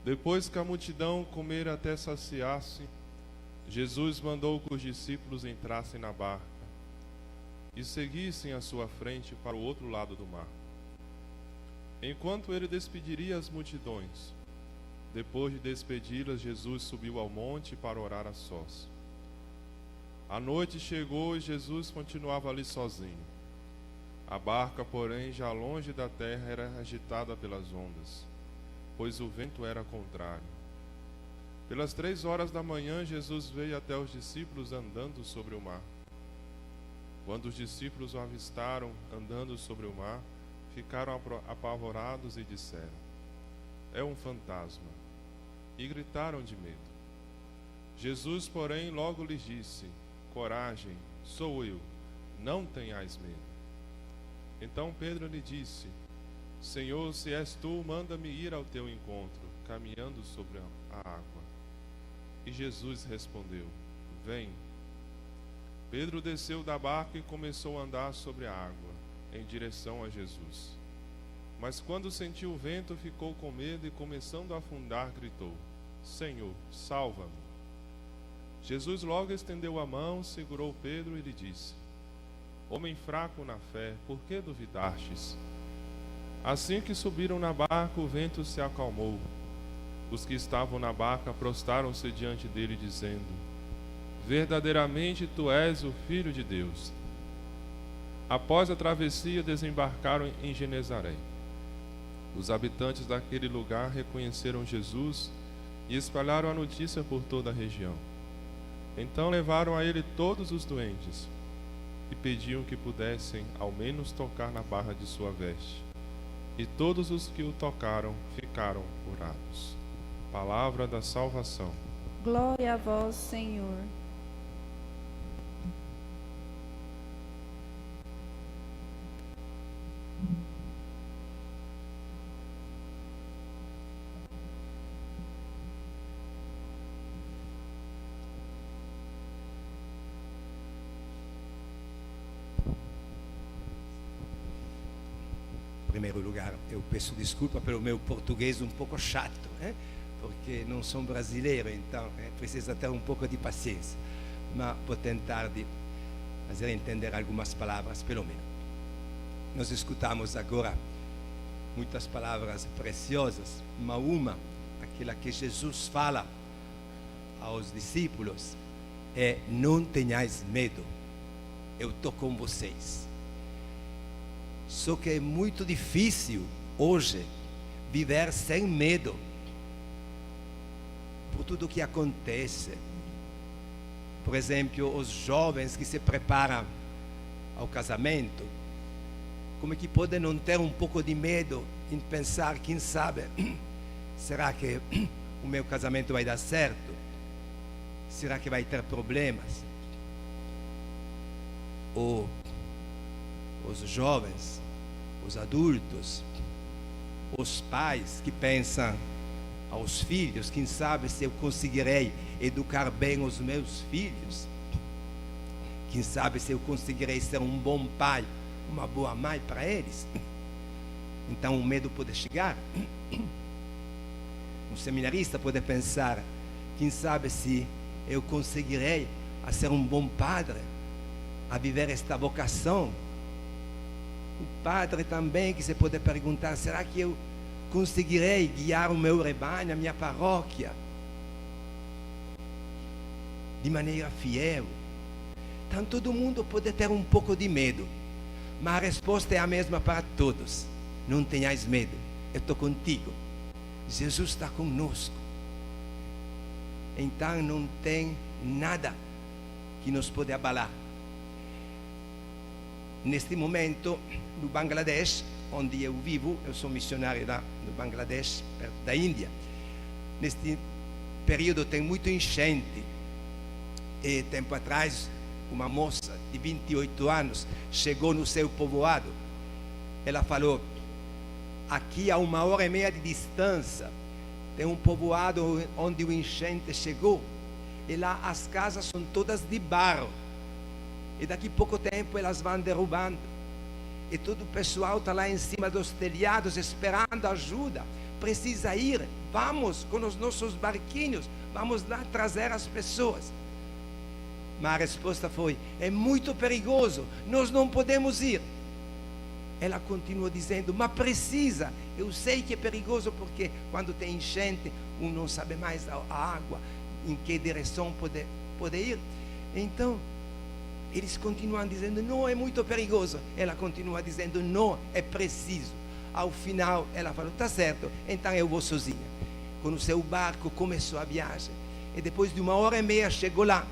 Depois que a multidão comera até saciar-se, Jesus mandou que os discípulos entrassem na barca e seguissem à sua frente para o outro lado do mar, enquanto ele despediria as multidões. Depois de despedi-las, Jesus subiu ao monte para orar a sós. A noite chegou e Jesus continuava ali sozinho. A barca, porém, já longe da terra, era agitada pelas ondas, pois o vento era contrário. Pelas 3 horas da manhã, Jesus veio até os discípulos andando sobre o mar. Quando os discípulos o avistaram andando sobre o mar, ficaram apavorados e disseram: "É um fantasma", e gritaram de medo. Jesus, porém, logo lhes disse: "Coragem, sou eu, não tenhais medo." Então Pedro lhe disse: "Senhor, se és tu, manda-me ir ao teu encontro, caminhando sobre a água." E Jesus respondeu: "Vem." Pedro desceu da barca e começou a andar sobre a água, em direção a Jesus. Mas quando sentiu o vento, ficou com medo e, começando a afundar, gritou: "Senhor, salva-me." Jesus logo estendeu a mão, segurou Pedro e lhe disse: "Homem fraco na fé, por que duvidastes?" Assim que subiram na barca, o vento se acalmou. Os que estavam na barca prostraram-se diante dele, dizendo: "Verdadeiramente tu és o Filho de Deus." Após a travessia, desembarcaram em Genezaré. Os habitantes daquele lugar reconheceram Jesus e espalharam a notícia por toda a região. Então levaram a ele todos os doentes e pediam que pudessem ao menos tocar na barra de sua veste. E todos os que o tocaram ficaram curados. Palavra da salvação. Glória a vós, Senhor. Em primeiro lugar, eu peço desculpa pelo meu português um pouco chato, porque não sou brasileiro, então precisa ter um pouco de paciência. Mas vou tentar de fazer entender algumas palavras, pelo menos. Nós escutamos agora muitas palavras preciosas, mas uma, aquela que Jesus fala aos discípulos, é: "Não tenhais medo, eu estou com vocês." Só que é muito difícil hoje viver sem medo por tudo o que acontece. Por exemplo, os jovens que se preparam ao casamento, como é que podem não ter um pouco de medo em pensar, quem sabe, será que o meu casamento vai dar certo? Será que vai ter problemas? Ou os jovens, os adultos, os pais que pensam aos filhos, quem sabe se eu conseguirei educar bem os meus filhos? Quem sabe se eu conseguirei ser um bom pai, uma boa mãe para eles? Então o medo pode chegar. Um seminarista pode pensar: quem sabe se eu conseguirei a ser um bom padre, a viver esta vocação? O padre também, que se pode perguntar: será que eu conseguirei guiar o meu rebanho, a minha paróquia, de maneira fiel? Então todo mundo pode ter um pouco de medo, mas a resposta é a mesma para todos: não tenhais medo, eu estou contigo, Jesus está conosco. Então não tem nada que nos pode abalar. Neste momento, no Bangladesh, onde eu vivo, eu sou missionário lá no Bangladesh, perto da Índia. Neste período tem muito enchente. E tempo atrás, uma moça de 28 anos chegou no seu povoado. Ela falou: aqui a 1h30 de distância tem um povoado onde o enchente chegou, e lá as casas são todas de barro, e daqui a pouco tempo elas vão derrubando. e todo o pessoal está lá em cima dos telhados esperando ajuda. Precisa ir, vamos com os nossos barquinhos, vamos lá trazer as pessoas. Mas a resposta foi: é muito perigoso, nós não podemos ir. Ela continua dizendo: mas precisa. Eu sei que é perigoso porque quando tem enchente, não sabe mais a água, em que direção pode ir. Então, eles continuam dizendo: não, é muito perigoso. Ela continua dizendo: não, é preciso. Ao final, ela falou: tá certo, então eu vou sozinha. Com o seu barco começou a viagem. E depois de 1h30 chegou lá,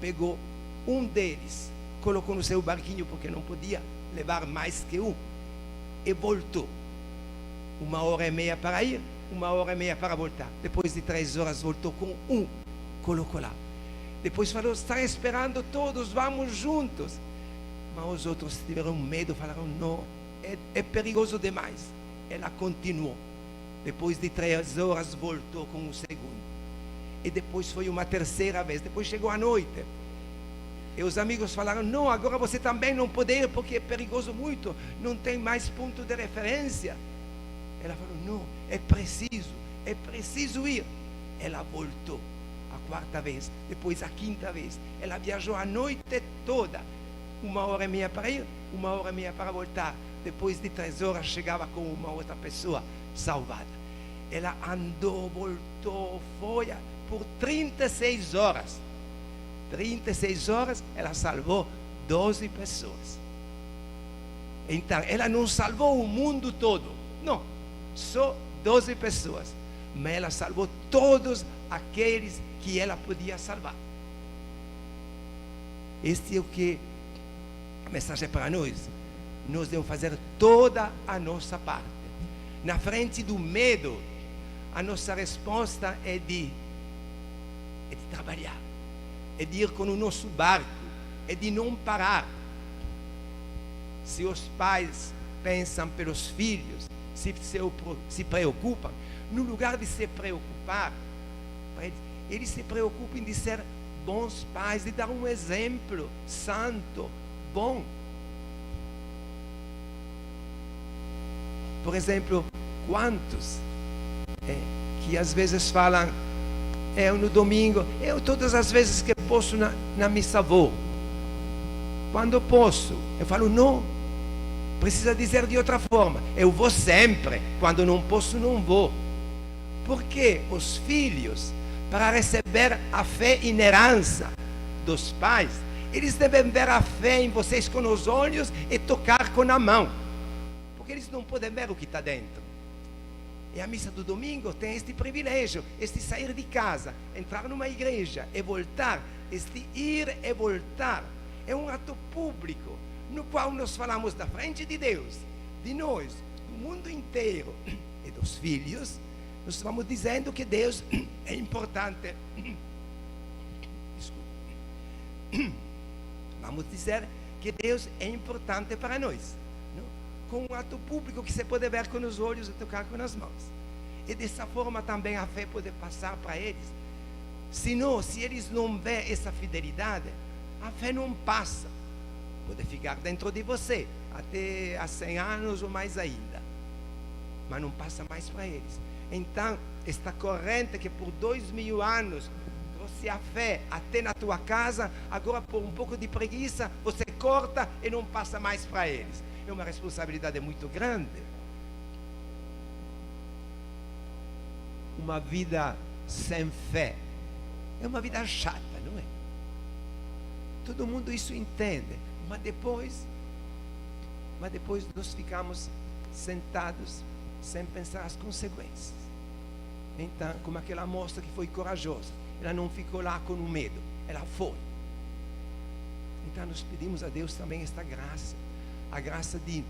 pegou um deles, colocou no seu barquinho porque não podia levar mais que um, e voltou. 1h30 para ir, 1h30 para voltar. Depois de 3 horas voltou com um, colocou lá. Depois falou: está esperando todos, vamos juntos. Mas os outros tiveram medo, falaram: não, é perigoso demais. Ela continuou. Depois de 3 horas voltou com o segundo. E depois foi uma terceira vez. Depois chegou a noite. E os amigos falaram: não, agora você também não pode ir porque é perigoso muito, não tem mais ponto de referência. Ela falou: não, é preciso ir. Ela voltou a 4ª vez, depois a 5ª vez. Ela viajou a noite toda, 1h30 para ir, 1h30 para voltar. Depois de 3 horas chegava com uma outra pessoa salvada. Ela andou, voltou, foi por 36 horas. 36 horas, ela salvou 12 pessoas. Então, ela não salvou o mundo todo, não, só 12 pessoas. Mas ela salvou todos aqueles que ela podia salvar. Este é o que a mensagem é para nós. Nós devemos fazer toda a nossa parte. Na frente do medo, a nossa resposta é de trabalhar, é de ir com o nosso barco, é de não parar. Se os pais pensam pelos filhos, se preocupam, no lugar de se preocupar, eles se preocupam de ser bons pais, de dar um exemplo santo, bom. Por exemplo, quantos que às vezes falam: eu no domingo, eu todas as vezes que posso na missa vou. Quando posso, eu falo: não, precisa dizer de outra forma, eu vou sempre, quando não posso não vou. Porque os filhos, para receber a fé em herança dos pais, eles devem ver a fé em vocês com os olhos e tocar com a mão, porque eles não podem ver o que está dentro. E a missa do domingo tem este privilégio, este sair de casa, entrar numa igreja e voltar, este ir e voltar. É um ato público, no qual nós falamos da frente de Deus, de nós, do mundo inteiro e dos filhos. Nós vamos dizendo que Deus é importante. Desculpa. Vamos dizer que Deus é importante para nós, não? Com um ato público que se pode ver com os olhos e tocar com as mãos. E dessa forma também a fé pode passar para eles. Senão, se eles não veem essa fidelidade, a fé não passa. Pode ficar dentro de você até há 100 anos ou mais ainda, mas não passa mais para eles. Então, esta corrente que por 2000 anos trouxe a fé até na tua casa, agora por um pouco de preguiça, você corta e não passa mais para eles. É uma responsabilidade muito grande. Uma vida sem fé é uma vida chata, não é? Todo mundo isso entende, mas depois nós ficamos sentados sem pensar as consequências. Então, como aquela moça que foi corajosa, ela não ficou lá com o medo, ela foi. Então nós pedimos a Deus também esta graça, a graça de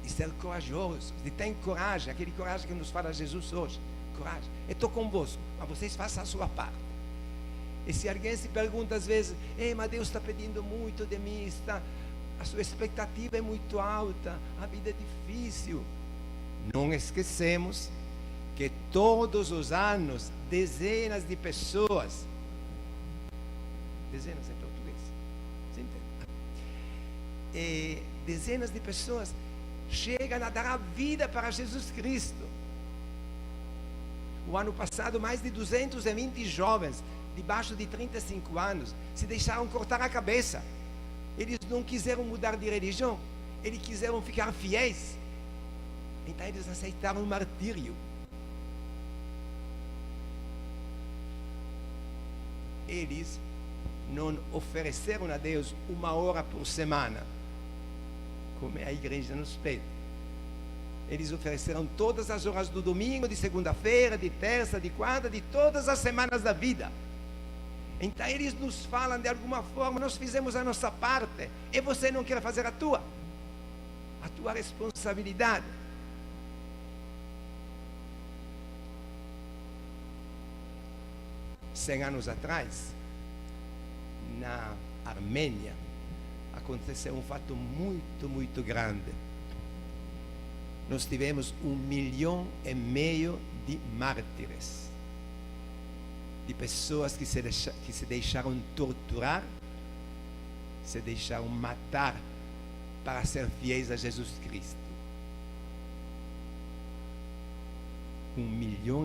ser corajosos, de ter coragem, aquele coragem que nos fala Jesus hoje. Coragem, eu estou convosco, mas vocês façam a sua parte. E se alguém se pergunta às vezes: mas Deus está pedindo muito de mim, a sua expectativa é muito alta, a vida é difícil. Não esquecemos que todos os anos dezenas de pessoas, dezenas em português, se entende? dezenas de pessoas chegam a dar a vida para Jesus Cristo. O ano passado, mais de 220 jovens, debaixo de 35 anos, se deixaram cortar a cabeça. Eles não quiseram mudar de religião, eles quiseram ficar fiéis. Então eles aceitaram o martírio. Eles não ofereceram a Deus 1 hora por semana, como a igreja nos pede. Eles ofereceram todas as horas do domingo, de segunda-feira, de terça, de quarta, de todas as semanas da vida. Então eles nos falam de alguma forma: nós fizemos a nossa parte e você não quer fazer a tua responsabilidade. Cem anos atrás, na Armênia, aconteceu um fato muito grande. Nós tivemos 1,5 milhão de mártires, de pessoas que se deixaram torturar, se deixaram matar para ser fiéis a Jesus Cristo. 1,5 milhão,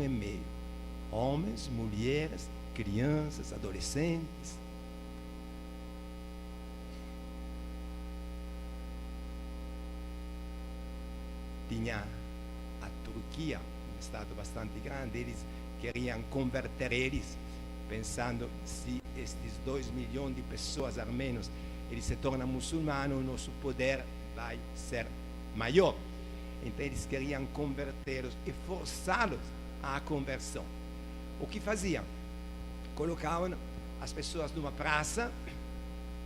homens, mulheres, crianças, adolescentes. Tinha a Turquia, um estado bastante grande, eles queriam converter eles, pensando: se estes 2 milhões de pessoas armênios eles se tornam muçulmanos, o nosso poder vai ser maior. Então eles queriam convertê-los e forçá-los à conversão. O que faziam? Colocavam as pessoas numa praça.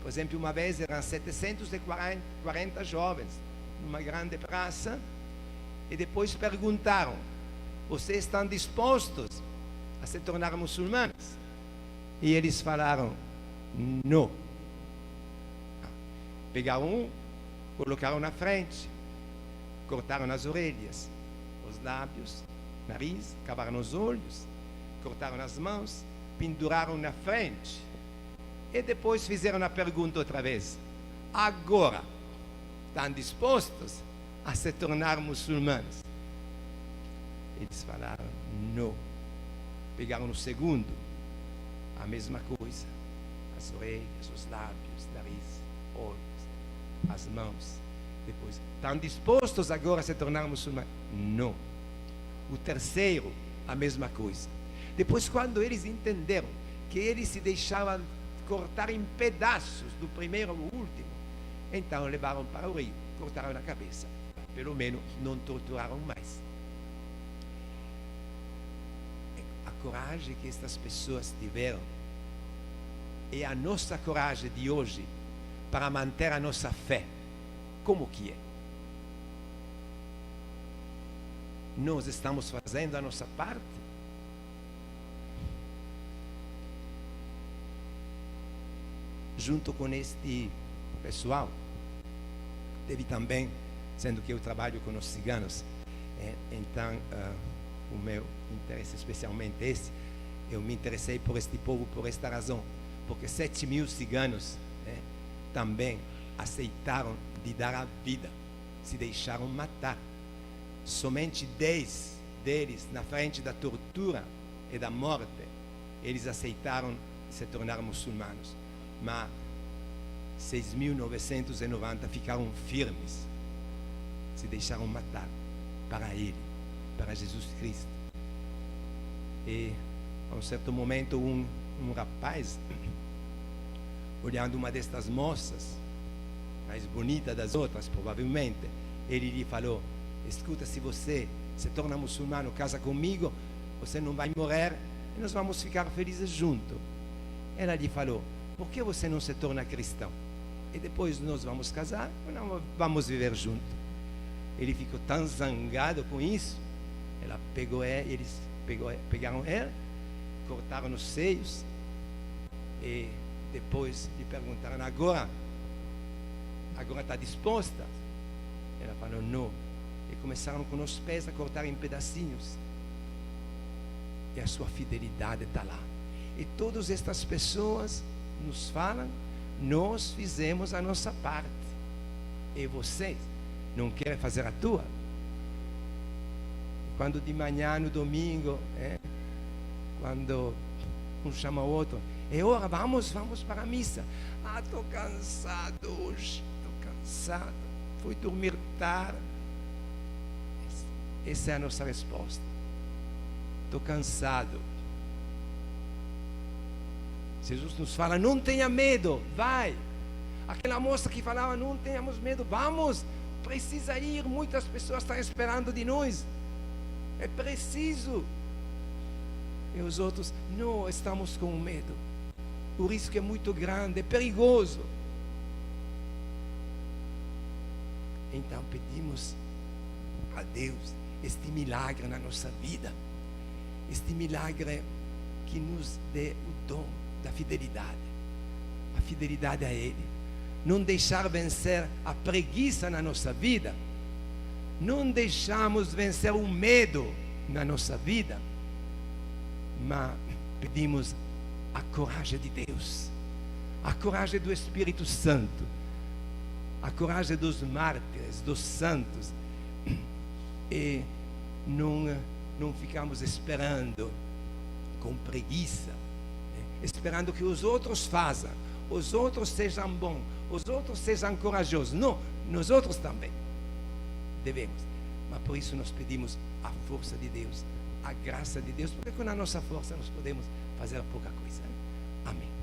Por exemplo, uma vez eram 740 jovens numa grande praça, e depois perguntaram: vocês estão dispostos a se tornar muçulmanos? E eles falaram: não. Pegaram um, colocaram na frente, cortaram as orelhas, os lábios, nariz, cavaram os olhos, cortaram as mãos, penduraram na frente, e depois fizeram a pergunta outra vez: agora estão dispostos a se tornar muçulmanos? Eles falaram: não. Pegaram no segundo, a mesma coisa, as orelhas, os lábios, nariz, olhos, as mãos. Depois: estão dispostos agora a se tornar muçulmanos? Não. O terceiro, a mesma coisa. Depois, quando eles entenderam que eles se deixavam cortar em pedaços, do primeiro ao último, então levaram para o rio, cortaram a cabeça. Pelo menos não torturaram mais. A coragem que estas pessoas tiveram é a nossa coragem de hoje para manter a nossa fé. Como que é? Nós estamos fazendo a nossa parte? Junto com este pessoal, teve também, sendo que eu trabalho com os ciganos, então o meu interesse especialmente esse, eu me interessei por este povo por esta razão, porque 7.000 ciganos também aceitaram de dar a vida, se deixaram matar. Somente 10 deles, na frente da tortura e da morte, eles aceitaram se tornar muçulmanos. Mas 6.990 ficaram firmes, se deixaram matar para ele, para Jesus Cristo. E a um certo momento um rapaz, olhando uma destas moças, mais bonita das outras provavelmente, ele lhe falou: escuta, se você se torna muçulmano, casa comigo, você não vai morrer e nós vamos ficar felizes juntos. Ela lhe falou: por que você não se torna cristão? E depois nós vamos casar, não vamos viver juntos. Ele ficou tão zangado com isso. Ela pegou ele, eles pegaram ela, cortaram os seios e depois lhe perguntaram: agora está disposta? Ela falou: não. E começaram com os pés a cortar em pedacinhos. E a sua fidelidade está lá. E todas estas pessoas nos falam: nós fizemos a nossa parte. e vocês não querem fazer a tua? Quando de manhã, no domingo, quando um chama o outro, e ora vamos para a missa. Ah, estou cansado hoje, estou cansado, fui dormir tarde. Essa é a nossa resposta. Estou cansado. Jesus nos fala, não tenha medo, vai. Aquela moça que falava, não tenhamos medo, vamos, precisa ir, muitas pessoas estão esperando de nós, é preciso. E os outros, não, estamos com medo, o risco é muito grande, é perigoso. Então pedimos a Deus este milagre na nossa vida, este milagre que nos dê o dom da fidelidade, a fidelidade a Ele, não deixar vencer a preguiça na nossa vida, não deixamos vencer o medo na nossa vida, mas pedimos a coragem de Deus, a coragem do Espírito Santo, a coragem dos mártires, dos santos, e não ficamos esperando com preguiça, esperando que os outros façam, os outros sejam bons, os outros sejam corajosos. Não, nós outros também devemos. Mas por isso nós pedimos a força de Deus, a graça de Deus, porque com a nossa força nós podemos fazer pouca coisa. Amém.